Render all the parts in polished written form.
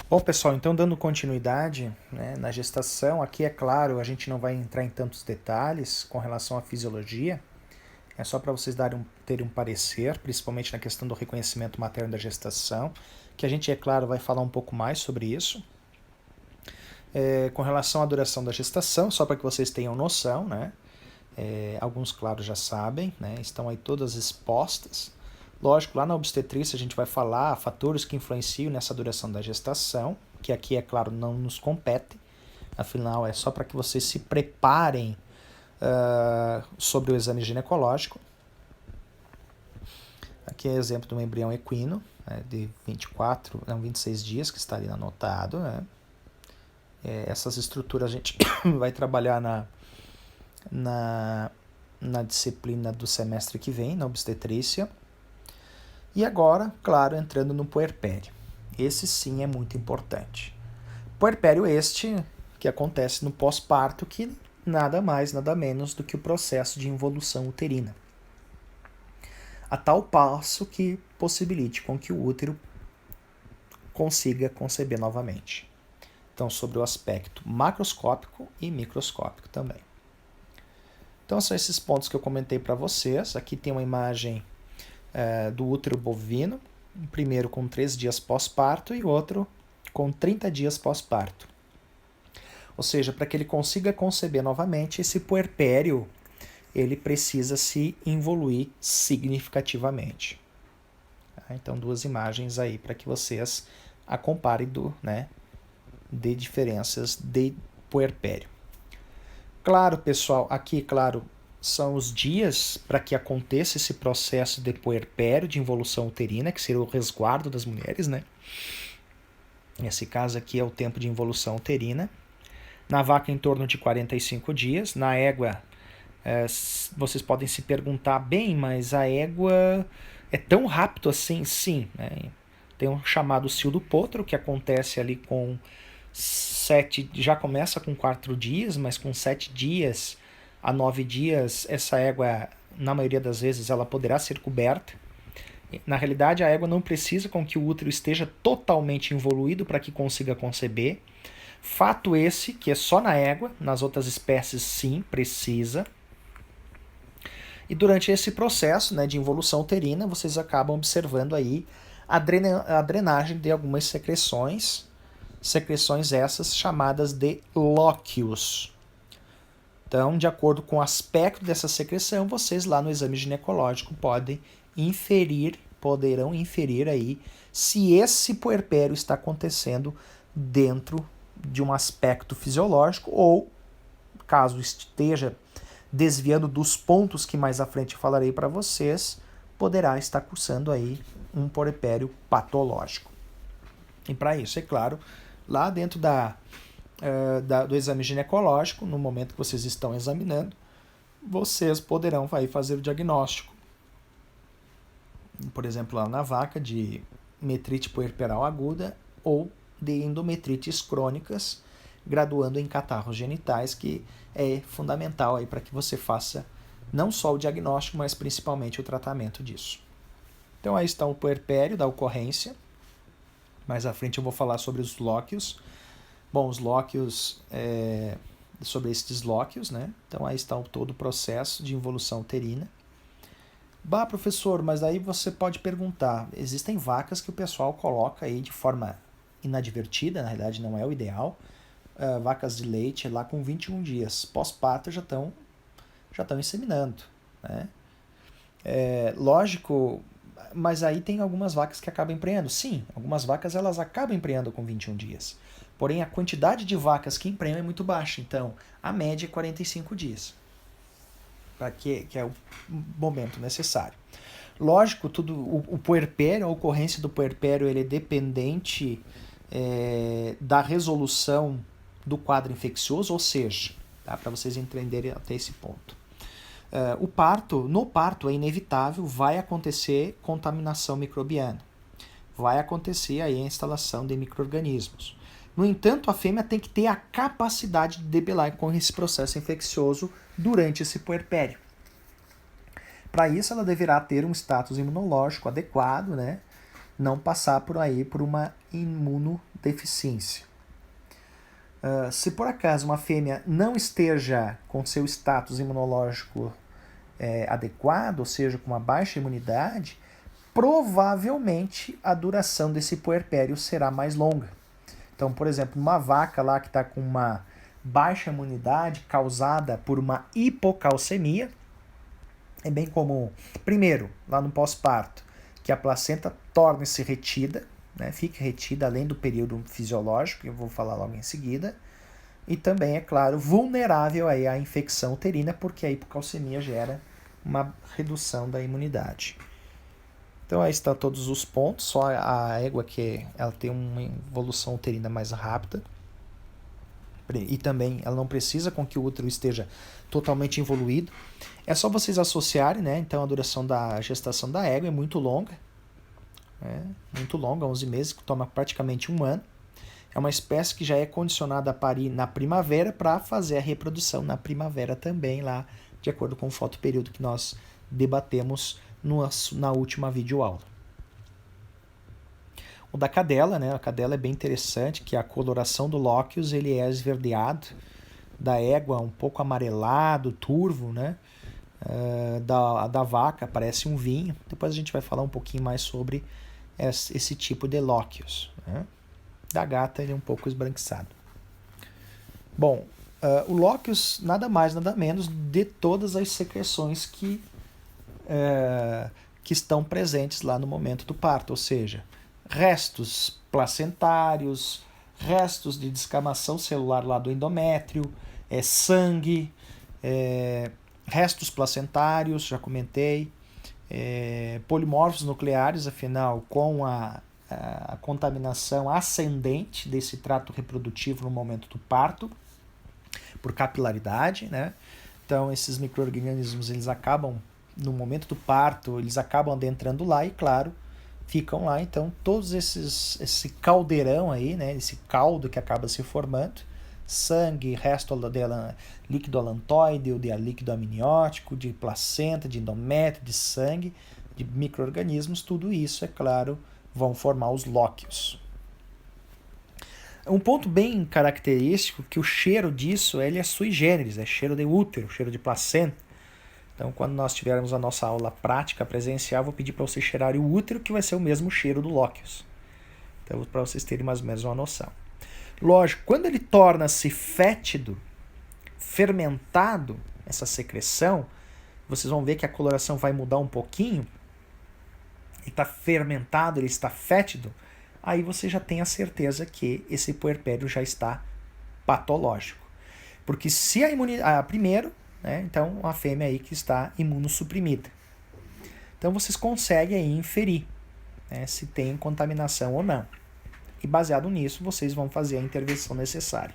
Bom, pessoal, então dando continuidade, né, na gestação, aqui é claro, a gente não vai entrar em tantos detalhes com relação à fisiologia, é só para vocês terem um parecer, principalmente na questão do reconhecimento materno da gestação, que a gente, é claro, vai falar um pouco mais sobre isso. Com relação à duração da gestação, só para que vocês tenham noção, né, alguns, claro, já sabem, né, estão aí todas expostas. Lógico, lá na obstetrícia a gente vai falar fatores que influenciam nessa duração da gestação, que aqui, é claro, não nos compete, afinal é só para que vocês se preparem sobre o exame ginecológico. Aqui é exemplo de um embrião equino, né, de 26 dias, que está ali anotado. Né? Essas estruturas a gente vai trabalhar na disciplina do semestre que vem, na obstetrícia. E agora, claro, entrando no puerpério. Esse sim é muito importante. Puerpério este que acontece no pós-parto, que nada mais, nada menos do que o processo de involução uterina. A tal passo que possibilite com que o útero consiga conceber novamente. Então, sobre o aspecto macroscópico e microscópico também. Então, são esses pontos que eu comentei para vocês. Aqui tem uma imagem do útero bovino, o primeiro com 3 dias pós-parto e outro com 30 dias pós-parto. Ou seja, para que ele consiga conceber novamente, esse puerpério ele precisa se involuir significativamente. Então, duas imagens aí para que vocês a comparem de diferenças de puerpério. Claro, pessoal, aqui, claro, são os dias para que aconteça esse processo de puerpério, de involução uterina, que seria o resguardo das mulheres, né? Nesse caso aqui é o tempo de involução uterina. Na vaca, em torno de 45 dias. Na égua, vocês podem se perguntar, bem, mas a égua é tão rápido assim? Sim. Né? Tem um chamado cio do potro, que acontece ali com 7, já começa com 4 dias, mas com 7 dias a 9 dias, essa égua, na maioria das vezes, ela poderá ser coberta. Na realidade, a égua não precisa com que o útero esteja totalmente involuído para que consiga conceber. Fato esse, que é só na égua, nas outras espécies sim, precisa. E durante esse processo, né, de involução uterina, vocês acabam observando aí a drenagem de algumas secreções essas chamadas de lóquios. Então, de acordo com o aspecto dessa secreção, vocês lá no exame ginecológico poderão inferir aí se esse puerpério está acontecendo dentro de um aspecto fisiológico ou, caso esteja desviando dos pontos que mais à frente falarei para vocês, poderá estar cursando aí um puerpério patológico. E para isso, é claro, lá dentro do exame ginecológico, no momento que vocês estão examinando, vocês poderão aí fazer o diagnóstico. Por exemplo, lá na vaca, de metrite puerperal aguda ou de endometrites crônicas, graduando em catarros genitais, que é fundamental aí para que você faça não só o diagnóstico, mas principalmente o tratamento disso. Então aí está o puerpério da ocorrência. Mais à frente eu vou falar sobre os lóquios. Bom, os lóquios, sobre estes lóquios, né? Então aí está todo o processo de involução uterina. Bah, professor, mas aí você pode perguntar, existem vacas que o pessoal coloca aí de forma inadvertida, na realidade não é o ideal, vacas de leite lá com 21 dias, pós-parto já estão inseminando, né? Lógico, mas aí tem algumas vacas que acabam emprenhando. Sim, algumas vacas elas acabam emprenhando com 21 dias. Porém, a quantidade de vacas que emprenham é muito baixa. Então, a média é 45 dias. Para que é o momento necessário. Lógico, o puerpério, a ocorrência do puerpério, ele é dependente da resolução do quadro infeccioso, ou seja, tá, para vocês entenderem até esse ponto. No parto é inevitável, vai acontecer contaminação microbiana. Vai acontecer aí a instalação de micro-organismos. No entanto, a fêmea tem que ter a capacidade de debelar com esse processo infeccioso durante esse puerpério. Para isso, ela deverá ter um status imunológico adequado, né? não passar por uma imunodeficiência. Se por acaso uma fêmea não esteja com seu status imunológico adequado, ou seja, com uma baixa imunidade, provavelmente a duração desse puerpério será mais longa. Então, por exemplo, uma vaca lá que está com uma baixa imunidade causada por uma hipocalcemia, é bem comum, primeiro, lá no pós-parto, que a placenta torne-se retida, né, fique retida além do período fisiológico, que eu vou falar logo em seguida, e também, é claro, vulnerável aí à infecção uterina, porque a hipocalcemia gera uma redução da imunidade. Então aí estão todos os pontos, só a égua que ela tem uma evolução uterina mais rápida, e também ela não precisa com que o útero esteja totalmente evoluído. É só vocês associarem, né? Então a duração da gestação da égua é muito longa, 11 meses, que toma praticamente um ano. É uma espécie que já é condicionada a parir na primavera para fazer a reprodução na primavera também, lá de acordo com o fotoperíodo que nós debatemos na última videoaula. O da cadela, né? A cadela é bem interessante, que a coloração do lóquios ele é esverdeado, da égua um pouco amarelado, turvo, né? Da vaca parece um vinho. Depois a gente vai falar um pouquinho mais sobre esse tipo de lóquios, né? Da gata ele é um pouco esbranquiçado. Bom, o lóquios nada mais, nada menos de todas as secreções que estão presentes lá no momento do parto, ou seja, restos placentários, restos de descamação celular lá do endométrio, sangue, restos placentários, já comentei, polimorfos nucleares, afinal, com a contaminação ascendente desse trato reprodutivo no momento do parto, por capilaridade, né? Então, esses micro-organismos, eles acabam, no momento do parto, eles acabam adentrando lá e, claro, ficam lá. Então, todos esse caldeirão aí, né? Esse caldo que acaba se formando, sangue, resto de líquido alantóide, de líquido amniótico, de placenta, de endométrio, de sangue, de micro-organismos, tudo isso, é claro, vão formar os lóquios. Um ponto bem característico que o cheiro disso ele é sui generis, é cheiro de útero, cheiro de placenta. Então, quando nós tivermos a nossa aula prática presencial, vou pedir para vocês cheirarem o útero, que vai ser o mesmo cheiro do lóquios. Então, para vocês terem mais ou menos uma noção. Lógico, quando ele torna-se fétido, fermentado, essa secreção, vocês vão ver que a coloração vai mudar um pouquinho. Ele está fermentado, ele está fétido, aí você já tem a certeza que esse puerpério já está patológico. Porque se a imunidade... primeiro, né, então, uma fêmea aí que está imunossuprimida. Então, vocês conseguem aí inferir, né, se tem contaminação ou não. E baseado nisso, vocês vão fazer a intervenção necessária.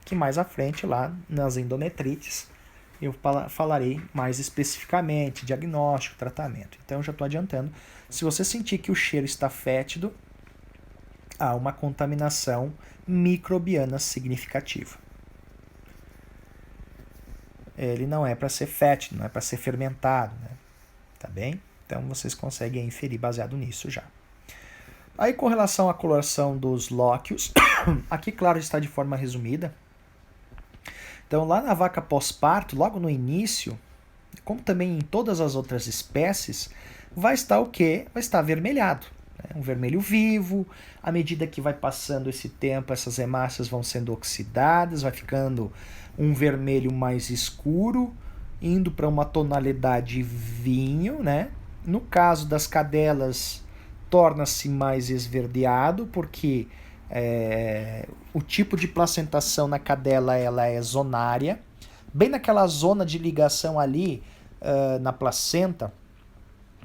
Que mais à frente, lá nas endometrites, eu falarei mais especificamente, diagnóstico, tratamento. Então, eu já estou adiantando. Se você sentir que o cheiro está fétido, há uma contaminação microbiana significativa. Ele não é para ser fétido, não é para ser fermentado, né? Tá bem? Então, vocês conseguem inferir baseado nisso já. Aí, com relação à coloração dos lóquios, aqui, claro, está de forma resumida. Então, lá na vaca pós-parto, logo no início, como também em todas as outras espécies, vai estar o quê? Vai estar avermelhado. Né? Um vermelho vivo. À medida que vai passando esse tempo, essas hemácias vão sendo oxidadas, vai ficando um vermelho mais escuro, indo para uma tonalidade vinho, né? No caso das cadelas, torna-se mais esverdeado, porque o tipo de placentação na cadela ela é zonária. Bem naquela zona de ligação ali, na placenta,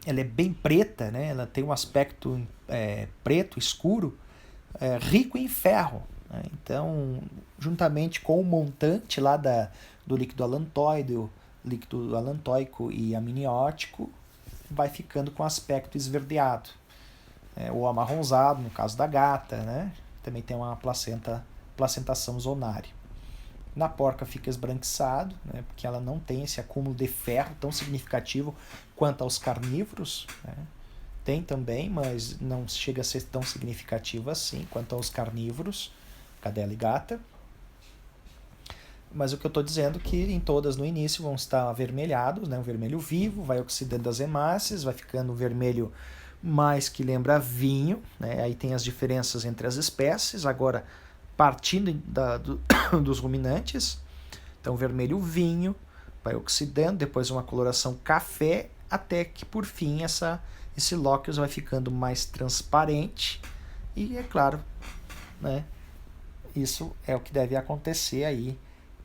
ela é bem preta, né? Ela tem um aspecto preto, escuro, rico em ferro. Né? Então, juntamente com o montante lá do líquido alantóide, o líquido alantóico e amniótico, vai ficando com aspecto esverdeado. Ou amarronzado, no caso da gata, né? Também tem uma placentação zonária. Na porca fica esbranquiçado, né? Porque ela não tem esse acúmulo de ferro tão significativo quanto aos carnívoros, né? Tem também, mas não chega a ser tão significativo assim quanto aos carnívoros, cadela e gata. Mas o que eu estou dizendo é que em todas no início vão estar avermelhados, né? Um vermelho vivo, vai oxidando as hemácias, vai ficando um vermelho mais que lembra vinho, né? Aí tem as diferenças entre as espécies, agora partindo dos ruminantes, então vermelho vinho, vai oxidando, depois uma coloração café, até que por fim esse lóquios vai ficando mais transparente e é claro, né? Isso é o que deve acontecer aí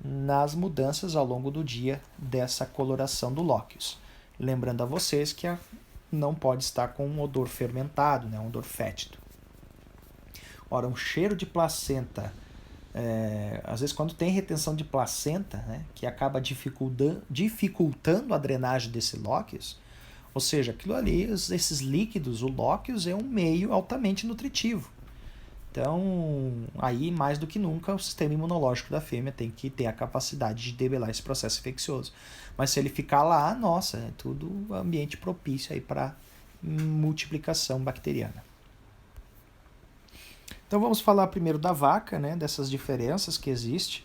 nas mudanças ao longo do dia dessa coloração do lóquios. Lembrando a vocês que não pode estar com um odor fermentado, né? Um odor fétido. Ora, um cheiro de placenta, às vezes quando tem retenção de placenta, né, que acaba dificultando a drenagem desse lóquios, ou seja, aquilo ali, esses líquidos, o lóquios é um meio altamente nutritivo. Então, aí mais do que nunca o sistema imunológico da fêmea tem que ter a capacidade de debelar esse processo infeccioso. Mas se ele ficar lá, nossa, é tudo ambiente propício aí para multiplicação bacteriana. Então vamos falar primeiro da vaca, né, dessas diferenças que existem.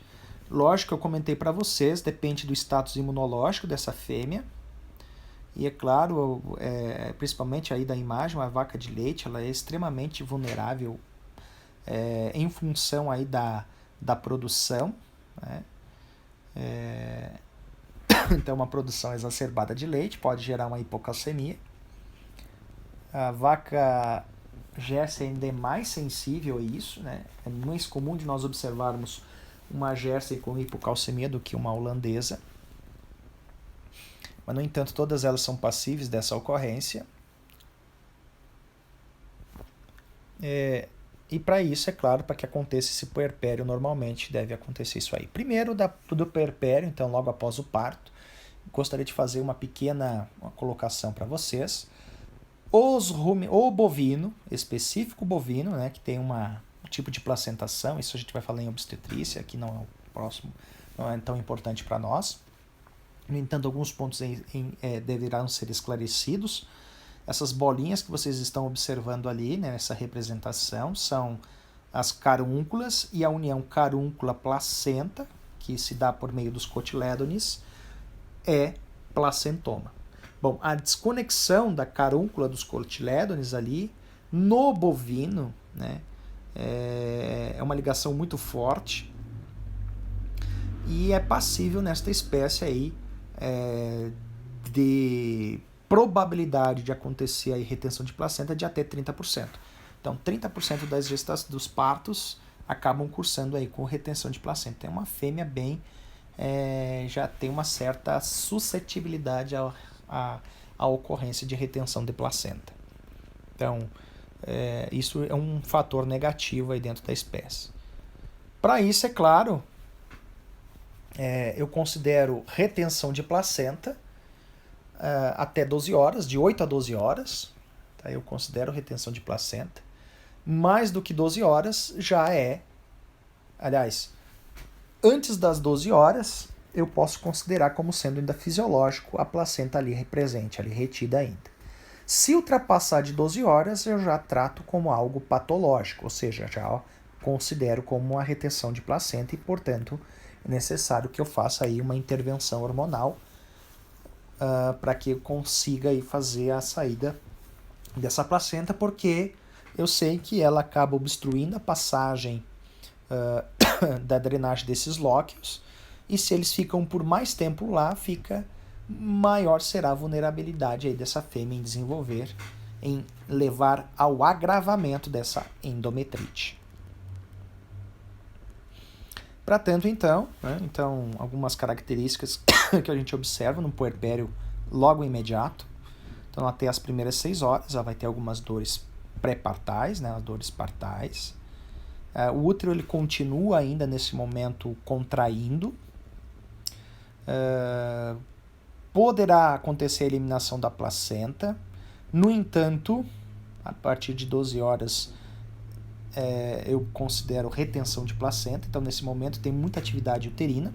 Lógico, eu comentei para vocês, depende do status imunológico dessa fêmea. E é claro, principalmente aí da imagem, a vaca de leite, ela é extremamente vulnerável em função aí da produção, né? Então uma produção exacerbada de leite pode gerar uma hipocalcemia. A vaca Jersey ainda é mais sensível a isso, né? É mais comum de nós observarmos uma Jersey com hipocalcemia do que uma holandesa. Mas, no entanto, todas elas são passíveis dessa ocorrência. E para isso, é claro, para que aconteça esse puerpério, normalmente deve acontecer isso aí. Primeiro, do puerpério, então logo após o parto, gostaria de fazer uma colocação para vocês. O bovino, específico bovino, né, que tem um tipo de placentação, isso a gente vai falar em obstetrícia, aqui não é tão importante para nós. No entanto, alguns pontos deverão ser esclarecidos. Essas bolinhas que vocês estão observando ali, né, nessa representação, são as carúnculas e a união carúncula-placenta, que se dá por meio dos cotilédones, é placentoma. Bom, a desconexão da carúncula dos cotilédones ali, no bovino, né, é uma ligação muito forte e é passível nesta espécie aí de probabilidade de acontecer a retenção de placenta de até 30%. Então, 30% dos partos acabam cursando aí com retenção de placenta. É uma fêmea já tem uma certa suscetibilidade à ocorrência de retenção de placenta. Então, isso é um fator negativo aí dentro da espécie. Para isso, é claro, eu considero retenção de placenta até 12 horas, de 8 a 12 horas, tá? Eu considero retenção de placenta. Mais do que 12 horas já aliás, antes das 12 horas, eu posso considerar como sendo ainda fisiológico a placenta ali presente, ali retida ainda. Se ultrapassar de 12 horas, eu já trato como algo patológico, ou seja, já considero como uma retenção de placenta e, portanto, é necessário que eu faça aí uma intervenção hormonal para que eu consiga aí fazer a saída dessa placenta, porque eu sei que ela acaba obstruindo a passagem da drenagem desses lóquios, e se eles ficam por mais tempo lá, maior será a vulnerabilidade aí dessa fêmea em desenvolver, em levar ao agravamento dessa endometrite. Para tanto, então, algumas características que a gente observa no puerpério logo imediato. Então, até as primeiras 6 horas, ela vai ter algumas dores pré-partais, né, as dores partais. O útero ele continua ainda nesse momento contraindo. Poderá acontecer a eliminação da placenta. No entanto, a partir de 12 horas, eu considero retenção de placenta. Então, nesse momento, tem muita atividade uterina.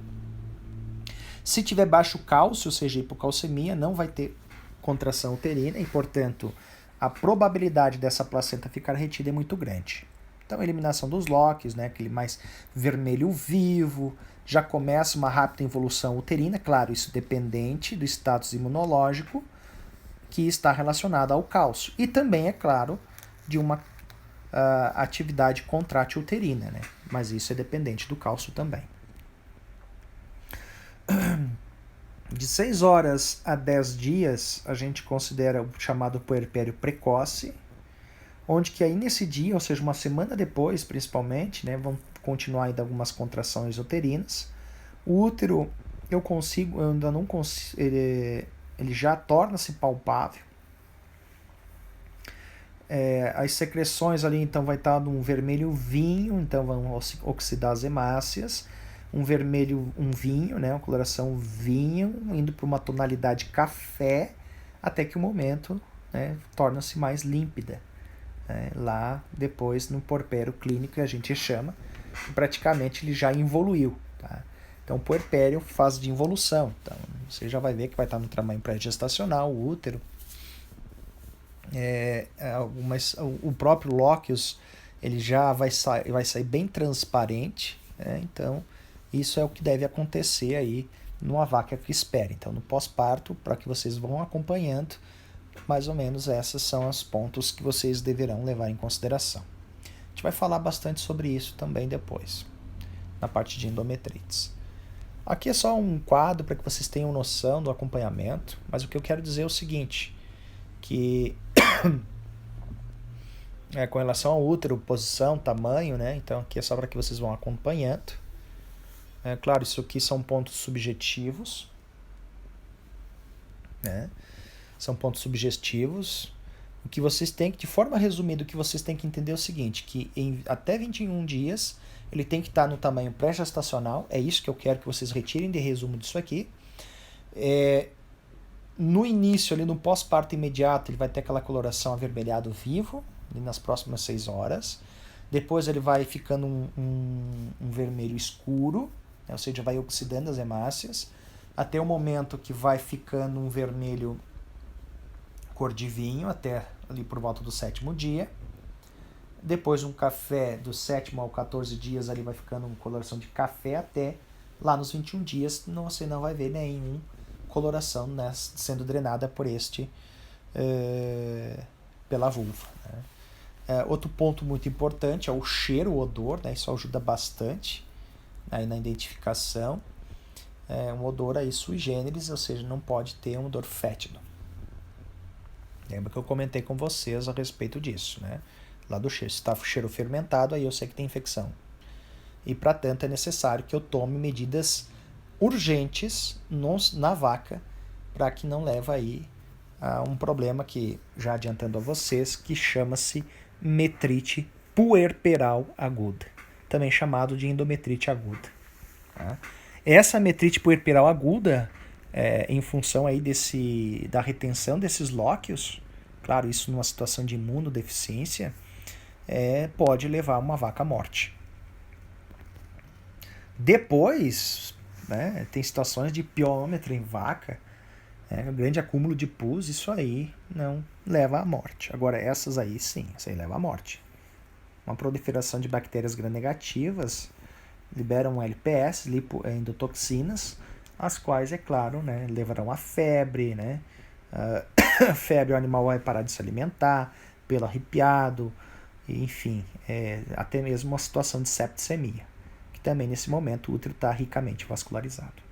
Se tiver baixo cálcio, ou seja, hipocalcemia, não vai ter contração uterina e, portanto, a probabilidade dessa placenta ficar retida é muito grande. Então, a eliminação dos LOCs, né, aquele mais vermelho vivo, já começa uma rápida involução uterina, claro, isso dependente do status imunológico que está relacionado ao cálcio. E também, é claro, de uma atividade contrátil uterina, né? Mas isso é dependente do cálcio também. De 6 horas a 10 dias, a gente considera o chamado puerpério precoce, onde que aí nesse dia, ou seja, uma semana depois, principalmente, né, vão continuar ainda algumas contrações uterinas. O útero, eu ainda não consigo, ele já torna-se palpável. As secreções ali, então, vai estar num vermelho vinho, então vão oxidar as hemácias. Um vermelho, um vinho, né, uma coloração vinho, indo para uma tonalidade café, até que o momento, né, torna-se mais límpida. Lá depois no puerpério clínico a gente chama, praticamente ele já evoluiu, tá? Então o puerpério fase de involução, então você já vai ver que vai estar no tamanho pré-gestacional, o útero, o próprio lóquios ele já vai sair bem transparente, né? Então isso é o que deve acontecer aí numa vaca que espera. Então no pós-parto, para que vocês vão acompanhando, mais ou menos esses são os pontos que vocês deverão levar em consideração. A gente vai falar bastante sobre isso também depois, na parte de endometrites. Aqui é só um quadro para que vocês tenham noção do acompanhamento, mas o que eu quero dizer é o seguinte, que com relação ao útero, posição, tamanho, né? Então aqui é só para que vocês vão acompanhando. Claro, isso aqui são pontos subjetivos, né? São pontos subjetivos. O que vocês têm que, de forma resumida, o que vocês têm que entender é o seguinte, que até 21 dias ele tem que estar no tamanho pré-gestacional, é isso que eu quero que vocês retirem de resumo disso aqui. No início, ali no pós-parto imediato, ele vai ter aquela coloração avermelhado vivo, ali nas próximas 6 horas. Depois ele vai ficando um vermelho escuro, né, ou seja, vai oxidando as hemácias, até o momento que vai ficando um vermelho cor de vinho, até ali por volta do 7º dia. Depois um café do 7º ao 14 dias, ali vai ficando uma coloração de café, até lá nos 21 dias você não vai ver nenhuma coloração, né, sendo drenada por pela vulva, né. Outro ponto muito importante é o cheiro, o odor, né, isso ajuda bastante aí na identificação. Um odor aí sui generis, ou seja, não pode ter um odor fétido. Lembra que eu comentei com vocês a respeito disso, né? Lá do cheiro. Se está cheiro fermentado, aí eu sei que tem infecção. E, para tanto, é necessário que eu tome medidas urgentes na vaca para que não leve aí a um problema que, já adiantando a vocês, que chama-se metrite puerperal aguda, também chamado de endometrite aguda. Tá? Essa metrite puerperal aguda, em função aí da retenção desses lóquios, claro, isso numa situação de imunodeficiência, pode levar a uma vaca à morte. Depois, né, tem situações de piômetro em vaca, grande acúmulo de pus, isso aí não leva à morte. Agora, essas aí sim, isso aí leva à morte. Uma proliferação de bactérias gram-negativas liberam LPS, lipoendotoxinas, as quais, é claro, né, levarão a febre, né? A febre, o animal vai parar de se alimentar, pelo arrepiado, enfim, até mesmo uma situação de septicemia, que também nesse momento o útero está ricamente vascularizado.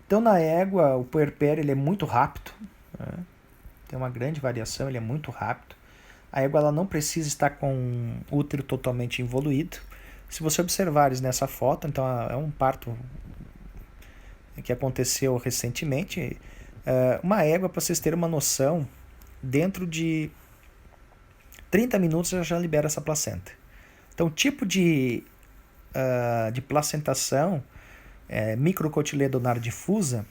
Então na égua, o puerpério ele é muito rápido, né? Tem uma grande variação, ele é muito rápido. A égua ela não precisa estar com o útero totalmente involuído. Se você observares nessa foto, então é um parto que aconteceu recentemente. Uma égua, para vocês terem uma noção, dentro de 30 minutos já libera essa placenta. Então o tipo de placentação microcotiledonar difusa,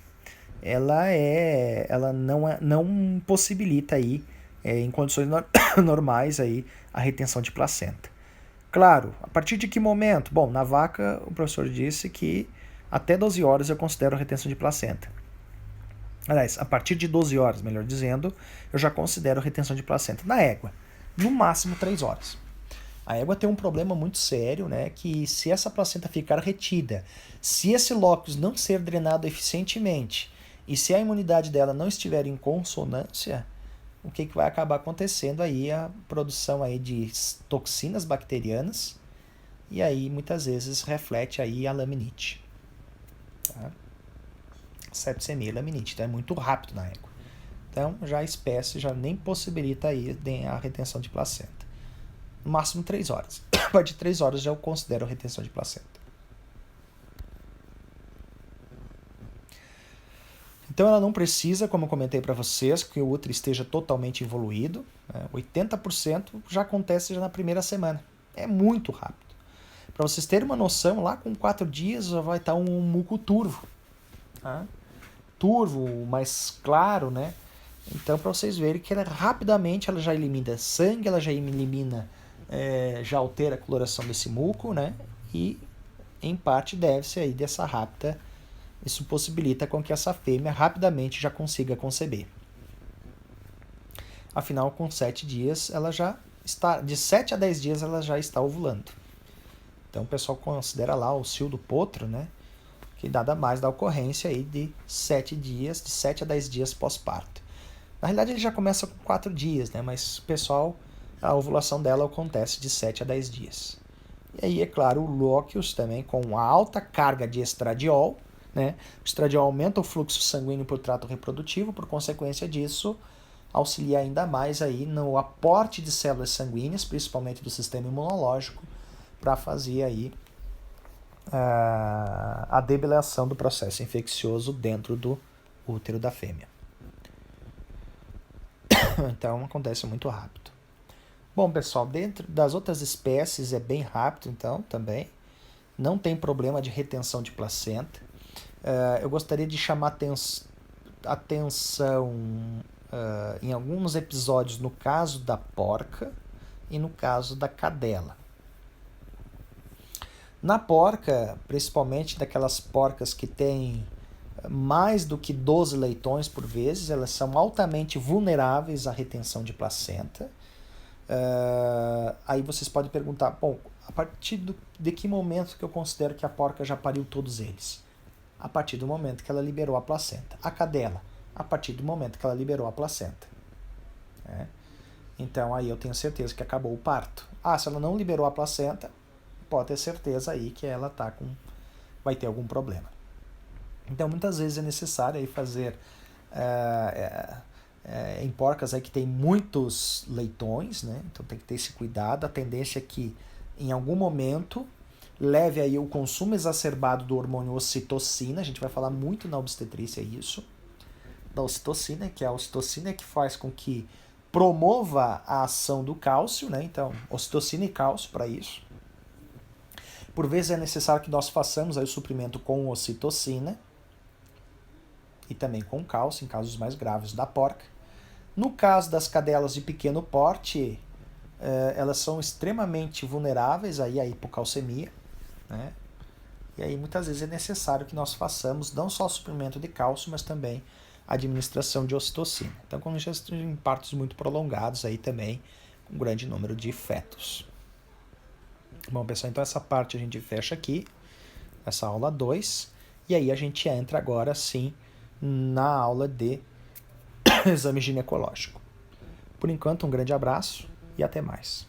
ela não possibilita aí, em condições normais aí, a retenção de placenta. Claro, a partir de que momento? Bom, na vaca o professor disse que até 12 horas eu considero a retenção de placenta. Aliás, a partir de 12 horas, melhor dizendo, eu já considero retenção de placenta. Na égua, no máximo 3 horas. A égua tem um problema muito sério, né? Que se essa placenta ficar retida, se esse locus não ser drenado eficientemente e se a imunidade dela não estiver em consonância, o que vai acabar acontecendo aí? A produção aí de toxinas bacterianas e aí muitas vezes reflete aí a laminite. Tá? Sepsemia e laminite, então é muito rápido na égua. Então já a espécie já nem possibilita aí a retenção de placenta. No máximo 3 horas. A partir de 3 horas já eu considero retenção de placenta. Então ela não precisa, como eu comentei para vocês, que o útero esteja totalmente evoluído. 80% já acontece já na primeira semana. É muito rápido. Para vocês terem uma noção, lá com 4 dias já vai estar um muco turvo. Tá? Turvo, mais claro, né? Então para vocês verem que ela rapidamente ela já elimina sangue, ela já elimina, já altera a coloração desse muco, né? E em parte deve-se aí dessa rápida. Isso possibilita com que essa fêmea rapidamente já consiga conceber. Afinal, com 7 dias, ela já está, de 7 a 10 dias, ela já está ovulando. Então, o pessoal considera lá o cio do potro, né? Que nada mais da ocorrência aí de 7 dias, de 7 a 10 dias pós-parto. Na realidade, ele já começa com 4 dias, né? Mas, pessoal, a ovulação dela acontece de 7 a 10 dias. E aí, é claro, o lóquios também com a alta carga de estradiol, né? O estradiol aumenta o fluxo sanguíneo para o trato reprodutivo, por consequência disso, auxilia ainda mais aí no aporte de células sanguíneas, principalmente do sistema imunológico, para fazer aí a debilitação do processo infeccioso dentro do útero da fêmea. Então, acontece muito rápido. Bom, pessoal, dentro das outras espécies é bem rápido, então, também. Não tem problema de retenção de placenta. Eu gostaria de chamar atenção em alguns episódios no caso da porca e no caso da cadela. Na porca, principalmente daquelas porcas que têm mais do que 12 leitões por vez, elas são altamente vulneráveis à retenção de placenta. Aí vocês podem perguntar, bom, a partir de que momento que eu considero que a porca já pariu todos eles? A partir do momento que ela liberou a placenta. A cadela, a partir do momento que ela liberou a placenta. Então aí eu tenho certeza que acabou o parto. Se ela não liberou a placenta, pode ter certeza aí que ela vai ter algum problema. Então muitas vezes é necessário aí fazer em porcas aí que tem muitos leitões, né? Então tem que ter esse cuidado. A tendência é que em algum momento leve aí o consumo exacerbado do hormônio ocitocina. A gente vai falar muito na obstetrícia isso, da ocitocina, que é a ocitocina que faz com que promova a ação do cálcio, né? Então, ocitocina e cálcio para isso. Por vezes é necessário que nós façamos aí o suprimento com ocitocina e também com cálcio, em casos mais graves da porca. No caso das cadelas de pequeno porte, elas são extremamente vulneráveis aí à hipocalcemia, né? E aí muitas vezes é necessário que nós façamos não só o suprimento de cálcio, mas também a administração de ocitocina. Então, com em partos muito prolongados aí também, com um grande número de fetos. Bom, pessoal, então essa parte a gente fecha aqui, essa aula 2, e aí a gente entra agora sim na aula de exame ginecológico. Por enquanto, um grande abraço e até mais.